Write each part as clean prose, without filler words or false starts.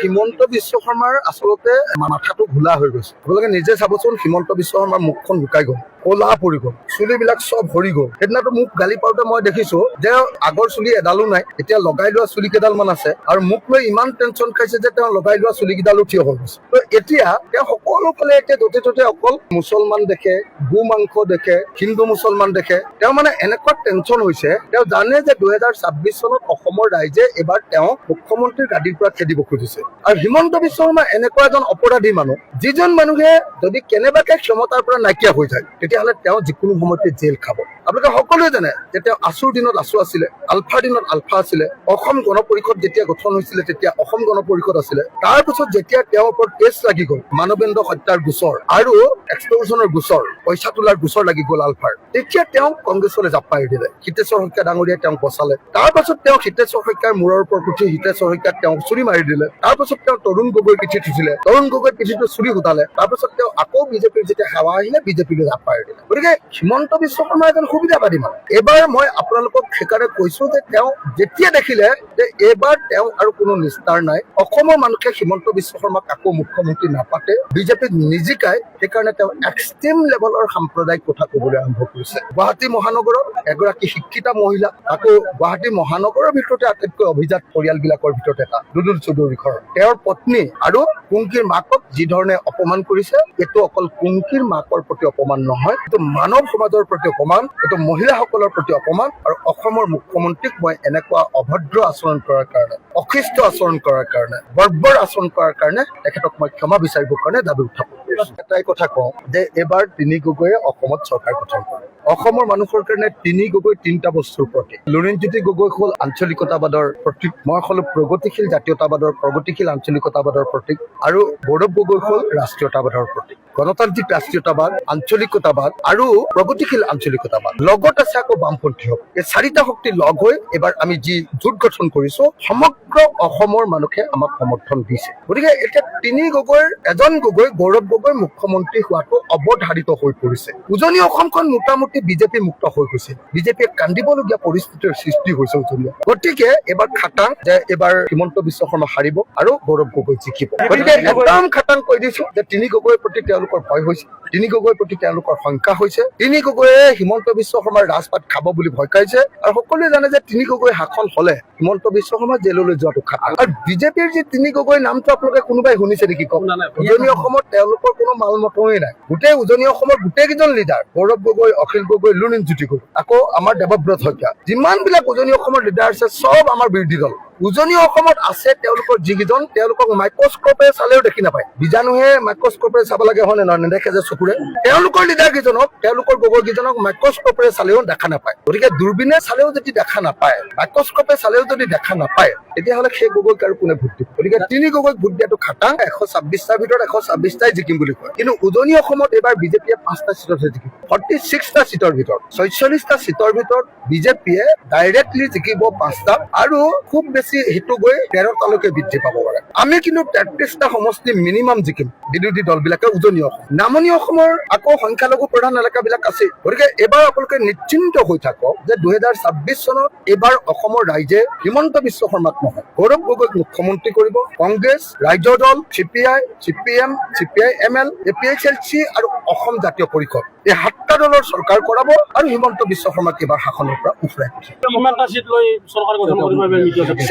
হিমন্ত বিশ্ব শৰ্মাৰ আচলতে মাথাটো ঘোলা হৈ গৈছে। আপোনালোকে নিজে চাবচোন, হিমন্ত বিশ্ব শৰ্মাৰ মুখখন লুকাই গ'ল, ক'লা পৰি গ'ল, চুলিবিলাক চব সৰি গ'ল। সেইদিনাটো মোক গালি পাওঁতে মই দেখিছো যে আগৰ চুলি এডালো নাই, এতিয়া লগাই লোৱা চুলি কেইডাল মান আছে, আৰু মোক লৈ ইমান টেনচন খাইছে যে তেওঁ লগাই লোৱা চুলি কেইডালো থিয় হৈ গৈছে। তো এতিয়া তেওঁ সকলো ফালে এতিয়া য'তে ত'তে অকল মুছলমান দেখে, গো মাংস দেখে, হিন্দু মুছলমান দেখে। তেওঁ মানে এনেকুৱা টেনচন হৈছে, তেওঁ জানে যে 2026 চনত অসমৰ ৰাইজে এবাৰ তেওঁ মুখ্যমন্ত্ৰীৰ গাদীৰ পৰা খেদিব খুজিছে। আৰু হিমন্ত বিশ্ব শৰ্মা এনেকুৱা এজন অপৰাধী মানুহ, যিজন মানুহে যদি কেনেবাকে ক্ষমতাৰ পৰা নাইকিয়া হৈ যায় তেতিয়াহ'লে তেওঁ যিকোনো সময়তে জেল খাব। আপোনালোকে সকলোৱে জানে যে তেওঁ আছুৰ দিনত আছু আছিলে, আলফাৰ দিনত আলফা আছিলে, অসম গণ পৰিষদ যেতিয়া গঠন হৈছিলে তেতিয়া অসম গণ পৰিষদ আছিলে। তাৰ পিছত যেতিয়া তেওঁৰ ওপৰত কেছ লাগি গ'ল, মানৱেন্দ্ৰ হত্যাৰ গোচৰ আৰু এক্সটৰ্চনৰ গোচৰ, পইচা তোলাৰ গোচৰ লাগি গ'ল আলফাৰ, তেতিয়া তেওঁ কংগ্ৰেছলৈ জাপ মাৰি দিলে। হিতেশ্বৰ শইকীয়া ডাঙৰীয়াই তেওঁক বচালে। তাৰ পাছত তেওঁ হিতেশ্বৰ শইকীয়াৰ মূৰৰ ওপৰত উঠি হিতেশ্বৰ শইকীয়াক তেওঁ চুৰি মাৰি দিলে। তাৰ পাছত তেওঁ তৰুণ গগৈ পিঠিত উঠিলে, তৰুণ গগৈ পিঠিটো চুৰি সুধালে। তাৰ পাছত তেওঁ আকৌ বিজেপিৰ যেতিয়া সেৱা আহিলে, বিজেপিলৈ জাপ মাৰি দিলে। গতিকে হিমন্ত বিশ্ব শৰ্মা এজন সুবিধাবাদী মানুহ। এইবাৰ মই আপোনালোকক সেইকাৰণে কৈছো যে তেওঁ যেতিয়া দেখিলে যে এইবাৰ তেওঁ আৰু কোনো নিস্তাৰ নাই, অসমৰ মানুহে হিমন্ত বিশ্ব শৰ্মাক আকৌ মুখ্যমন্ত্ৰী নাপাতে, বিজেপিক নিজিকায়, সেইকাৰণে তেওঁ এক্সট্ৰিম লেভেলৰ সাম্প্ৰদায়িক কথা ক'বলৈ আৰম্ভ কৰিছে। গুৱাহাটী মহানগৰৰ এগৰাকী শিক্ষিতা মহিলা, আকৌ গুৱাহাটী মহানগৰৰ ভিতৰতে আটাইতকৈ অভিজাত পৰিয়ালবিলাকৰ ভিতৰত এটা দুদুল চৌধুৰী ঘৰ, তেওঁৰ পত্নী আৰু কুংকিৰ মাকক যি ধৰণে অপমান কৰিছে, এইটো অকল কুংকিৰ মাকৰ প্ৰতি অপমান নহয়, এইটো মানৱ সমাজৰ প্ৰতি অপমান, এইটো মহিলাসকলৰ প্ৰতি অপমান। আৰু অসমৰ মুখ্যমন্ত্ৰীক মই এনেকুৱা অভদ্ৰ আচৰণ কৰাৰ কাৰণে, অশিষ্ট আচৰণ কৰাৰ কাৰণে, বৰ্বৰ আচৰণ কৰাৰ কাৰণে তেখেতক মই ক্ষমা বিচাৰিবৰ কাৰণে দাবী উত্থাপন কৰিছো। এটাই কথা কওঁ যে এইবাৰ তিনি গগৈয়ে অসমত চৰকাৰ গঠন কৰে। অসমৰ মানুহৰ কাৰণে তিনি গগৈ তিনিটা বস্তুৰ প্ৰতীক। লুৰিণজ্যোতি গগৈ হ'ল আঞ্চলিকতাবাদৰ প্ৰতীক, মই হ'লো প্ৰগতিশীল জাতীয়তাবাদৰ, প্ৰগতিশীল আঞ্চলিকতাবাদৰ প্ৰতীক, আৰু গৌৰৱ গগৈ হ'ল ৰাষ্ট্ৰীয়তাবাদৰ প্ৰতীক। গণতান্ত্ৰিক ৰাষ্ট্ৰীয়তাবাদ, আঞ্চলিকতাবাদ আৰু প্ৰগতিশীল আঞ্চলিকতাবাদ, লগত আছে আকৌ বামপন্থী হওক। এই চাৰিটা শক্তি লগ হৈ এইবাৰ আমি যি জোট গঠন কৰিছো, সমগ্ৰ অসমৰ মানুহে আমাক সমৰ্থন দিছে। গতিকে এতিয়া তিনি গগৈৰ এজন গগৈ, গৌৰৱ গগৈ মুখ্যমন্ত্ৰী হোৱাটো অৱধাৰিত হৈ পৰিছে। উজনি অসমখন মোটামুটি বিজেপি মুক্ত হৈ গৈছে, বিজেপিয়ে কান্দিবলগীয়া পৰিস্থিতিৰ সৃষ্টি হৈছে উজনি। গতিকে এবাৰ খাটাং যে এইবাৰ হিমন্ত বিশ্ব শৰ্মা হাৰিব আৰু গৌৰৱ গগৈ জিকিব। গতিকে একদম খাটাং কৈ দিছো যে তিনি গগৈৰ প্ৰতি তেওঁলোকৰ ভয় হৈছে, তিনি গগৈৰ প্ৰতি তেওঁলোকৰ শংকা হৈছে, তিনি গগৈয়ে হিমন্ত বিশ্ব শৰ্মাৰ ৰাজপাত খাব বুলি ভয় খাইছে। আৰু সকলোৱে জানে যে তিনি গগৈ শাসন হলে হিমন্ত বিশ্ব শৰ্মা জেললৈ যোৱাটো খাটাং। আৰু বিজেপিৰ যি তিনি গগৈ নামটো আপোনালোকে কোনোবাই শুনিছে নেকি কওক? উজনি অসমত তেওঁলোকৰ কোনো মাল মতই নাই। গোটেই উজনি অসমৰ গোটেই কেইজন লিডাৰ, গৌৰৱ গগৈ, অখিল গগৈ, লুৰিণজ্যোতি গগৈ, আকৌ আমাৰ দেৱব্ৰত শইকীয়া, যিমান বিলাক উজনি অসমৰ লিডাৰ আছে চব আমাৰ বিৰোধী দল। উজনি অসমত আছে তেওঁলোকৰ যিকেইজন, তেওঁলোকক মাইক্ৰস্কোপে চালেও দেখি নাপায়। বীজাণুহে মাইক্ৰস্কোপে চাব লাগে হয় নে নহয়, নেদেখে যে চকুৰে। তেওঁলোকৰ লিডাৰ কেইজনক, তেওঁলোকৰ গগৈ কেইজনক মাইক্ৰস্কোপে চালেও দেখা নাপায়। গতিকে দূৰবীনে চালেও যদি দেখা নাপায়, মাইক্ৰস্কোপে চালেও যদি দেখা নাপায়, তেতিয়াহ'লে সেই গগৈক আৰু কোনে ভোট দিব? গতিকে তিনি গগৈক ভোট দিয়াটো খাটাং। 126টাৰ ভিতৰত 126টাই জিকিম বুলি কয়, কিন্তু উজনি অসমত এইবাৰ বিজেপিয়ে 5টা চিটতহে জিকিব। 46টা চিটৰ ভিতৰত 46টা চিটৰ ভিতৰত বিজেপিয়ে ডাইৰেক্টলি জিকিব 5টা, আৰু খুব বেছি সেইটো গৈ 13টালৈকে বৃদ্ধি পাব পাৰে। আমি কিন্তু 33টা সমষ্টি মিনিমাম জিকিম বিৰোধী দলবিলাকে উজনি অসম। নামনি অসমৰ আকৌ সংখ্যালঘু প্ৰধান এলেকাবিলাক আছে। গতিকে এইবাৰ আপোনালোকে নিশ্চিন্ত হৈ থাকক যে 2026 চনত এইবাৰ অসমৰ ৰাইজে হিমন্ত বিশ্ব শৰ্মাক নহয়, গৌৰৱ গগৈক মুখ্যমন্ত্ৰী কৰিব। কংগ্ৰেছ, ৰাজ্য দল, CPI, CPM, CPI-ML, APHLC আৰু অসম জাতীয় পৰিষদ, এই 7টা দলৰ চৰকাৰ কৰাব আৰু হিমন্ত বিশ্ব শৰ্মাক এইবাৰ শাসনৰ পৰা উফৰাই পঠিয়াব।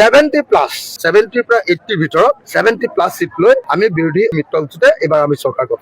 70 পৰা 80ৰ ভিতৰত 70+ চিট লৈ আমি বিৰোধী মিত্ৰজোঁটে এইবাৰ আমি চৰকাৰ